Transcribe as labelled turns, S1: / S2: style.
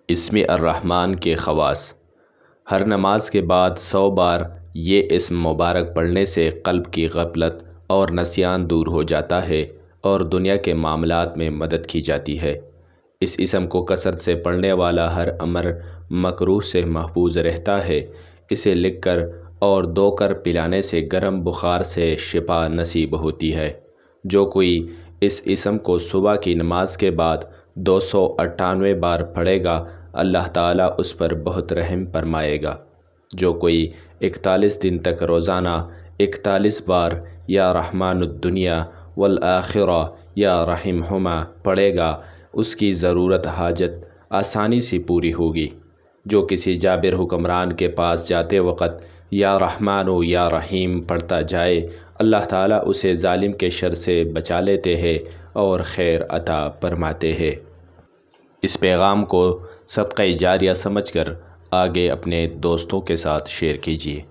S1: اسم الرحمن کے خواص۔ ہر نماز کے بعد 100 بار یہ اسم مبارک پڑھنے سے قلب کی غفلت اور نسیان دور ہو جاتا ہے اور دنیا کے معاملات میں مدد کی جاتی ہے۔ اس اسم کو کثرت سے پڑھنے والا ہر امر مکروہ سے محفوظ رہتا ہے۔ اسے لکھ کر اور دو کر پلانے سے گرم بخار سے شفا نصیب ہوتی ہے۔ جو کوئی اس اسم کو صبح کی نماز کے بعد 298 بار پڑھے گا، اللہ تعالیٰ اس پر بہت رحم فرمائے گا۔ جو کوئی 41 دن تک روزانہ 41 بار یا رحمن الدنیا والآخرہ یا رحمہما پڑھے گا، اس کی ضرورت حاجت آسانی سے پوری ہوگی۔ جو کسی جابر حکمران کے پاس جاتے وقت یا رحمن و یا رحیم پڑھتا جائے، اللہ تعالیٰ اسے ظالم کے شر سے بچا لیتے ہیں اور خیر عطا فرماتے ہیں۔ اس پیغام کو صدقہ جاریہ سمجھ کر آگے اپنے دوستوں کے ساتھ شیئر کیجیے۔